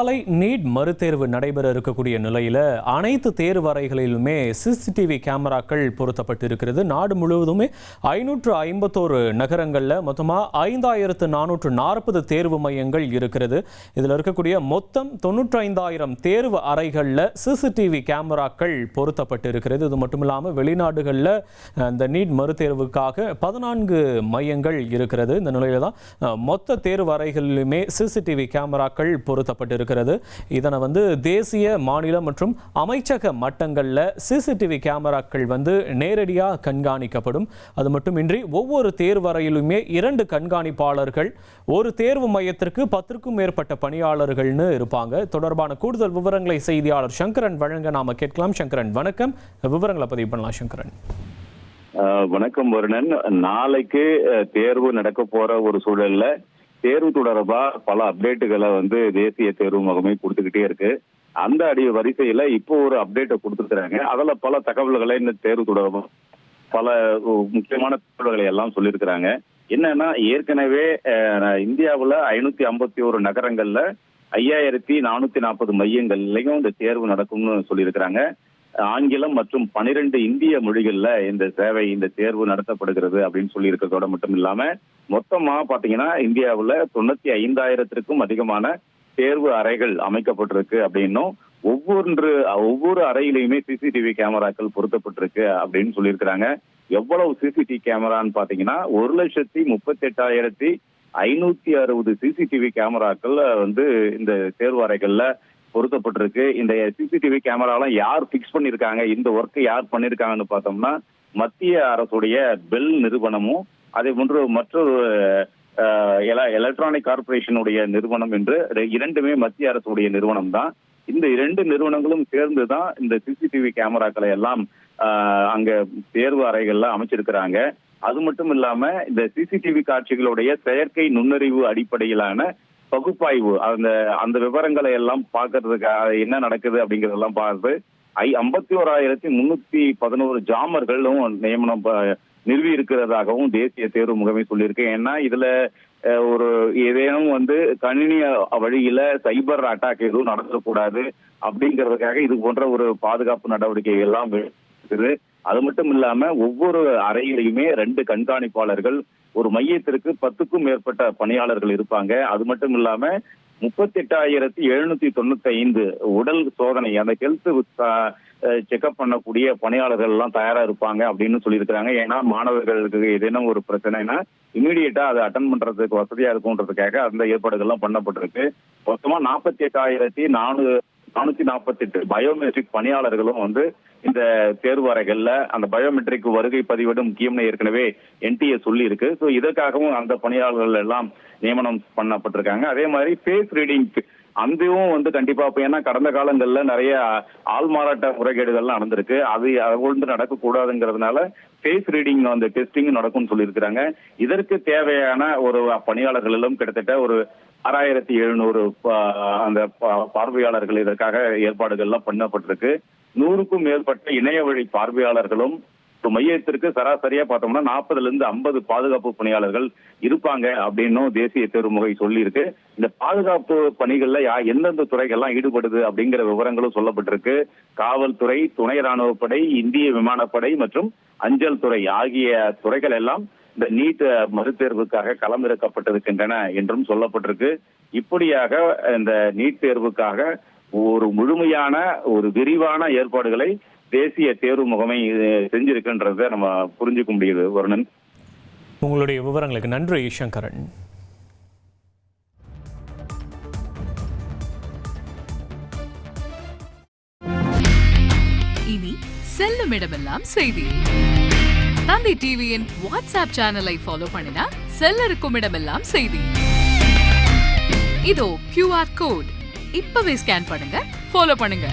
நாளை நீட் மறுதேர்வு நடைபெற இருக்கக்கூடிய நிலையில் அனைத்து தேர்வு அறைகளிலுமே சிசிடிவி கேமராக்கள் பொருத்தப்பட்டு இருக்கிறது. நாடு முழுவதுமே 551 நகரங்களில் மொத்தமாக 5440 தேர்வு மையங்கள் இருக்கிறது. இதில் இருக்கக்கூடிய மொத்தம் 95,000 தேர்வு அறைகளில் சிசிடிவி கேமராக்கள் பொருத்தப்பட்டு இருக்கிறது. இது மட்டும் இல்லாமல் வெளிநாடுகளில் இந்த நீட் மறுதேர்வுக்காக 14 மையங்கள் இருக்கிறது. இந்த நிலையில் தான் மொத்த தேர்வு அறைகளிலுமே சிசிடிவி கேமராக்கள் பொருத்தப்பட்டிருக்கிறது. இதனை தேசிய மாநில மற்றும் அமைச்சக மட்டங்களில் சிசிடிவி கேமராக்கள் நேரடியாக கண்காணிக்கப்படும். அது மட்டுமின்றி ஒவ்வொரு தேர்வு அறையிலுமே 2 கண்காணிப்பாளர்கள், ஒரு தேர்வு மையத்திற்கு 10க்கும் மேற்பட்ட பணியாளர்கள்னு இருப்பாங்க. தொடர்பான கூடுதல் விவரங்களை செய்தியாளர் சங்கரன் வழங்க நாம கேட்கலாம். சங்கரன், வணக்கம். விவரங்களை பதிவு பண்ணலாம். சங்கரன், வணக்கம் வருணன். நாளைக்கு தேர்வு நடக்க போற ஒரு சூழல்ல தேர்வு தொடர்பா பல அப்டேட்டுகளை தேசிய தேர்வு முகமை கொடுத்துக்கிட்டே இருக்கு. அந்த வரிசையில இப்போ ஒரு அப்டேட்டை கொடுத்துருக்காங்க. அதுல பல தகவல்களை இந்த தேர்வு தொடர்பா பல முக்கியமான தகவல்களை எல்லாம் சொல்லியிருக்கிறாங்க. என்னன்னா, ஏற்கனவே இந்தியாவுல 551 நகரங்கள்ல 5440 மையங்கள்லயும் இந்த தேர்வு நடக்கும்னு சொல்லியிருக்கிறாங்க. ஆங்கிலம் மற்றும் 12 இந்திய மொழிகள்ல இந்த தேர்வு நடத்தப்படுகிறது அப்படின்னு சொல்லி இருக்கிறதோட மட்டும் இல்லாம மொத்தமா பாத்தீங்கன்னா இந்தியாவுல 95,000க்கும் அதிகமான தேர்வு அறைகள் அமைக்கப்பட்டிருக்கு அப்படின்னும் ஒவ்வொரு அறையிலையுமே சிசிடிவி கேமராக்கள் பொருத்தப்பட்டிருக்கு அப்படின்னு சொல்லியிருக்கிறாங்க. எவ்வளவு சிசிடிவி கேமரான்னு பாத்தீங்கன்னா 1,38,560 சிசிடிவி கேமராக்கள் இந்த தேர்வு அறைகள்ல பொருத்தப்பட்டிருக்கு. இந்த சிசிடிவி கேமராலாம் யார் பிக்ஸ் பண்ணிருக்காங்க, இந்த ஒர்க்கை யார் பண்ணிருக்காங்கன்னு பார்த்தோம்னா மத்திய அரசுடைய பெல் நிறுவனமும் அதே போன்று மற்றொரு எலக்ட்ரானிக் கார்பரேஷனுடைய நிறுவனம் என்று 2மே மத்திய அரசுடைய நிறுவனம் தான். இந்த 2 நிறுவனங்களும் சேர்ந்துதான் இந்த சிசிடிவி கேமராக்களை எல்லாம் அங்க தேர்வு அறைகள்ல அமைச்சிருக்கிறாங்க. அது மட்டும் இல்லாம இந்த சிசிடிவி காட்சிகளுடைய செயற்கை நுண்ணறிவு அடிப்படையிலான பகுப்பாய்வு, அந்த விவரங்களை எல்லாம் பார்க்கறதுக்கு என்ன நடக்குது அப்படிங்கறதெல்லாம் பார்த்து 51,311 ஜாமர்களும் நியமனம் நிறுவி இருக்கிறதாகவும் தேசிய தேர்வு முகமை சொல்லியிருக்கு. ஏன்னா இதுல ஒரு ஏதேனும் கணினி வழியில சைபர் அட்டாக் எதுவும் நடத்தக்கூடாது அப்படிங்கிறதுக்காக இது போன்ற ஒரு பாதுகாப்பு நடவடிக்கை எல்லாம் இருக்குது. அது மட்டும் இல்லாம ஒவ்வொரு அறையிலையுமே 2 கண்காணிப்பாளர்கள், ஒரு மையத்திற்கு 10க்கும் மேற்பட்ட பணியாளர்கள் இருப்பாங்க. அது மட்டும் இல்லாம 38,795 உடல் சோதனை, அந்த ஹெல்த் செக்அப் பண்ணக்கூடிய பணியாளர்கள் எல்லாம் தயாரா இருப்பாங்க அப்படின்னு சொல்லியிருக்கிறாங்க. ஏன்னா மாணவர்களுக்கு ஏதேனும் ஒரு பிரச்சனைனா இமீடியட்டா அதை அட்டன் பண்றதுக்கு வசதியா இருக்கும்ன்றதுக்காக அந்த ஏற்பாடுகள்லாம் பண்ணப்பட்டிருக்கு. மொத்தமா 48,448 பயோமெட்ரிக் பணியாளர்களும் இந்த தேர்வு அறைகள்ல அந்த பயோமெட்ரிக் வருகை பதிவேடு முக்கியம்னு ஏற்கனவே NTA சொல்லி இருக்கு. ஸோ இதற்காகவும் அந்த பணியாளர்கள் எல்லாம் நியமனம் பண்ணப்பட்டிருக்காங்க. அதே மாதிரி ஃபேஸ் ரீடிங் அதுவும் கண்டிப்பா, ஏன்னா கடந்த காலங்கள்ல நிறைய ஆள்மாறாட்ட முறைகேடுகள்லாம் நடந்திருக்கு. அது நடக்கக்கூடாதுங்கிறதுனால ஃபேஸ் ரீடிங் டெஸ்டிங் நடக்கும்னு சொல்லியிருக்கிறாங்க. இதற்கு தேவையான ஒரு பணியாளர்கள் எல்லாம் கிட்டத்தட்ட ஒரு 6,700 அந்த பார்வையாளர்கள் இதற்காக ஏற்பாடுகள்லாம் பண்ணப்பட்டிருக்கு. 100க்கும் மேற்பட்ட இணைய வழி பார்வையாளர்களும் மையத்திற்கு சராசரியா பார்த்தோம்னா 40-50 பாதுகாப்பு பணியாளர்கள் இருப்பாங்க அப்படின்னும் தேசிய தேர்வு முகமை சொல்லி இருக்கு. இந்த பாதுகாப்பு பணிகள்ல எந்தெந்த துறைகள்லாம் ஈடுபடுது அப்படிங்கிற விவரங்களும் சொல்லப்பட்டிருக்கு. காவல்துறை, துணை ராணுவப்படை, இந்திய விமானப்படை மற்றும் அஞ்சல் துறை ஆகிய துறைகள் எல்லாம் இந்த நீட் மறுதேர்வுக்காக களமிறக்கப்பட்டிருக்கின்றன என்றும் சொல்லப்பட்டிருக்கு. இப்படியாக இந்த நீட் தேர்வுக்காக ஒரு முழுமையான ஒரு விரிவான ஏற்பாடுகளை தேசிய தேர்வு முகமை செஞ்சிருக்குன்றத நம்ம புரிஞ்சுக்க முடியுது. வருணன், உங்களுடைய விவரங்களுக்கு நன்றி சங்கரன். இனி செல்லும் இடமெல்லாம் செய்தி. தந்தி டிவியின் வாட்ஸ்அப் சேனலை ஃபாலோ பண்ணினா செல்ல இருக்கும் இடமெல்லாம் செய்தி. இதோ QR கோட், இப்பவே ஸ்கேன் பண்ணுங்க, ஃபாலோ பண்ணுங்க.